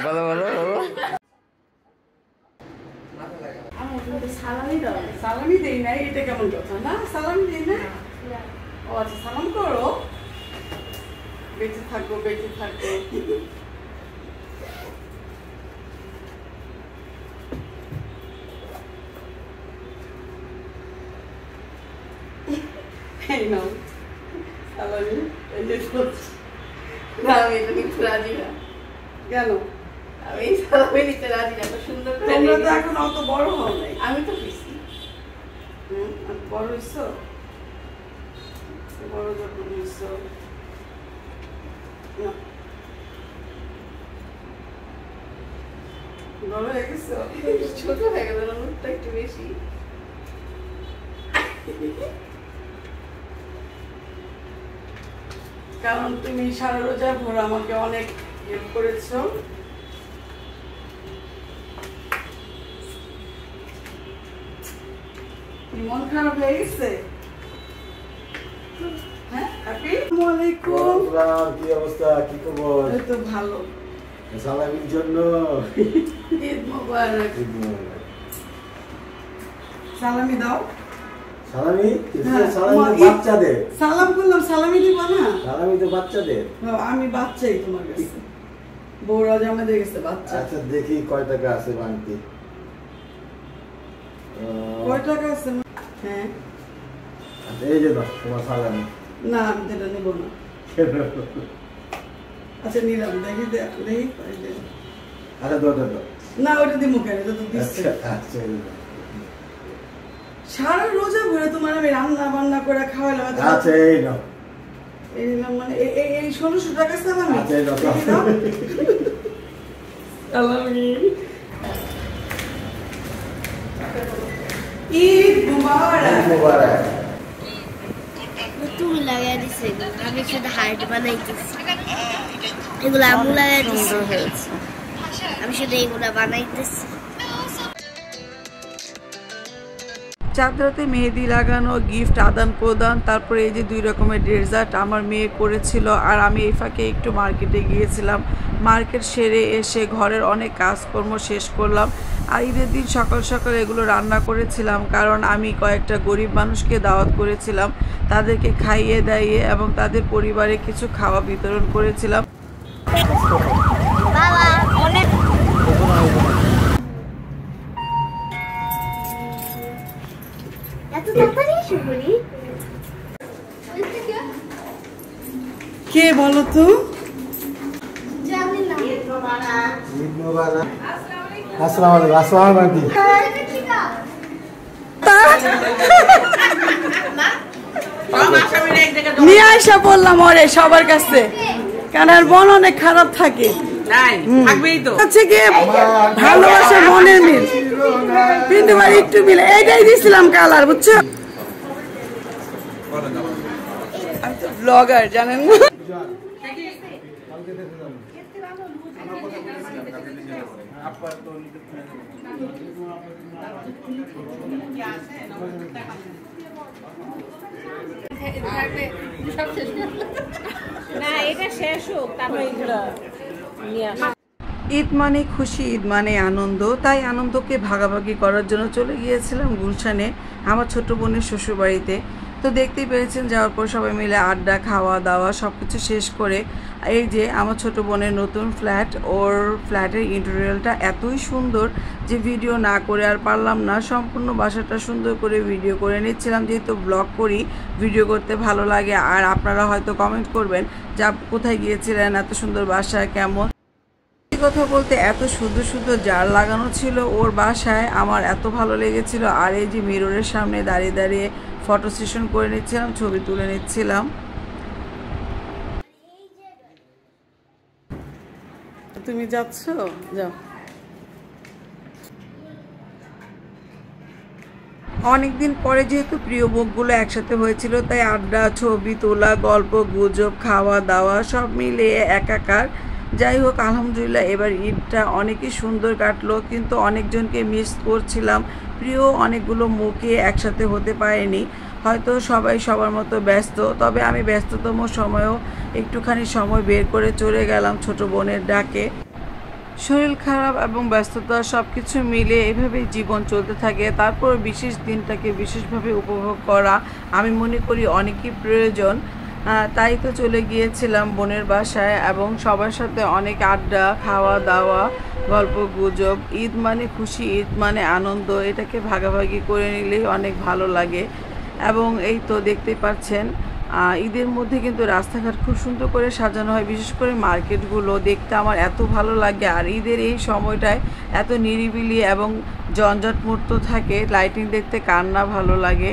বলো বলো বলো। সালামি দেই না, এটা কেমন কথা না? সালামি দেই না? ও আচ্ছা, সালাম করো। বেঁচে থাকো, বেঁচে থাকো। এই নাও সালামি। এই যে না, আমি এটা নিতে রাজি না। কেন? আমি সালামি নিতে রাজি না। সুন্দর করে তোমরা তো এখন অত বড় হও নাই। আমি তো বেশি বড় হইছো, বড় যখন হইছো। বড় হয়ে গেছো, ছোট হয়ে গেল, মুখটা একটু বেশি। কারণ তুমি সারা রোজা ভোর আমাকে অনেক হেল্প করেছো। মন খারাপ হয়ে গেছে? হ্যাঁ, আসসালামু আলাইকুম। কি অবস্থা, কি খবর? এই তো ভালো। সালামির জন্য ঈদ মোবারক। সালামি দাও। সালামি? সালামি বাচ্চাদের। সালাম করলাম, সালামি দিব না? সালামি তো বাচ্চাদের। আমি বাচ্চাই তোমার কাছে। বউরা জামা দিয়ে গেছে বাচ্চা। আচ্ছা দেখি কয় টাকা আছে বাংতি। কয় টাকা আছে? হ্যাঁ, এই যে তোমার সালামি। না আমি এটা নেব না। আচ্ছা নিলাম, দেখি দেখি। আচ্ছা দাও দাও। না ওটা দিব কেন? এটা তো দিচ্ছে। আচ্ছা সারা রোজা ভরে তোমার আমি রান্না বান্না করে খাওয়ালাম। আচ্ছা এই নাও। এই নিলাম মানে এই 1600 টাকা সালামি। আচ্ছা এই নাও। সালামি। ঈদ মুবারক। মুবারক। তুমি লাগাই দিছে, আমি শুধু হার্ট বানাইতেছি। এগুলো আমু লাগাই দিছে, আমি শুধু এগুলো বানাইতেছি। চাঁদরাতে মেহেদি লাগানো, গিফট আদান প্রদান, তারপরে এই যে 2 রকমের ডেজার্ট আমার মেয়ে করেছিল। আর আমি এই ফাঁকে একটু মার্কেটে গিয়েছিলাম। মার্কেট সেরে এসে ঘরের অনেক কাজকর্ম শেষ করলাম। আর ঈদের দিন সকাল সকাল এগুলো রান্না করেছিলাম, কারণ আমি কয়েকটা গরিব মানুষকে দাওয়াত করেছিলাম। তাদেরকে খাইয়ে দাইয়ে এবং তাদের পরিবারে কিছু খাওয়া বিতরণ করেছিলাম। বাবা অনেক এত তাড়াতাড়ি শুরু করি। কে বলো তো? জানি না। ঈদ মুবারক। আসসালামু আলাইকুম। আসসালামু আলাইকুম। নিয়ে আসা বললাম ওরে সবার কাছে, কারণ আর মন অনেক খারাপ থাকে। ভালোবাসা মনের মিল, কিন্তু একটু মিল এইটাই দিছিলাম কালার, বুঝছো? আমি তো ব্লগার, জানেন না? ঈদ মানে খুশি, ঈদ মানে আনন্দ। তাই আনন্দকে ভাগাভাগি করার জন্য চলে গিয়েছিলাম গুলশানে আমার ছোট বোনের শ্বশুরবাড়িতে। তো দেখতেই পেরেছেন, যাওয়ার পর সবাই মিলে আড্ডা, খাওয়া দাওয়া সব কিছু শেষ করে এই যে আমার ছোট বোনের নতুন ফ্ল্যাট, ওর ফ্ল্যাটের ইন্টেরিয়রটা এতই সুন্দর যে ভিডিও না করে আর পারলাম না। সম্পূর্ণ বাসাটা সুন্দর করে ভিডিও করে নিচ্ছিলাম, যেহেতু ব্লগ করি, ভিডিও করতে ভালো লাগে। আর আপনারা হয়তো কমেন্ট করবেন যে কোথায় গিয়েছিলেন, এত সুন্দর বাসা কেমন। কথা বলতে এত সুন্দর সুন্দর জার লাগানো ছিল ওর বাসায়, আমার এত ভালো লেগেছিল। আর এই যে মিররের সামনে দাঁড়িয়ে দাঁড়িয়ে ফটো সেশন করে নিচ্ছিলাম, ছবি তুলে নিচ্ছিলাম। তুমি যাচ্ছ? যাও। অনেকদিন পরে যেহেতু প্রিয় মুখগুলো একসাথে হয়েছিল, তাই আড্ডা, ছবি তোলা, গল্প গুজব, খাওয়া দাওয়া সব মিলিয়ে একাকার। যাই হোক, আলহামদুলিল্লাহ এবার ঈদটা অনেকই সুন্দর কাটলো, কিন্তু অনেকজনকে মিস করছিলাম। প্রিয় অনেকগুলো মুখে একসাথে হতে পারেনি, হয়তো সবাই সবার মতো ব্যস্ত। তবে আমি ব্যস্ততম সময়েও একটুখানি সময় বের করে চলে গেলাম ছোট বোনের ডাকে। শরীর খারাপ এবং ব্যস্ততা সব কিছু মিলে এভাবেই জীবন চলতে থাকে। তারপর বিশেষ দিনটাকে বিশেষভাবে উপভোগ করা আমি মনে করি অনেকই প্রয়োজন। তাই তো চলে গিয়েছিলাম বোনের বাসায় এবং সবার সাথে অনেক আড্ডা, খাওয়া দাওয়া, গল্প গুজব। ঈদ মানে খুশি, ঈদ মানে আনন্দ, এটাকে ভাগাভাগি করে নিলেই অনেক ভালো লাগে। এবং এই তো দেখতেই পাচ্ছেন ঈদের মধ্যে কিন্তু রাস্তাঘাট খুব সুন্দর করে সাজানো হয়, বিশেষ করে মার্কেটগুলো দেখতে আমার এত ভালো লাগে। আর ঈদের এই সময়টায় এত নিরিবিলি এবং জঞ্জটমুক্ত থাকে, লাইটিং দেখতে কার না ভালো লাগে।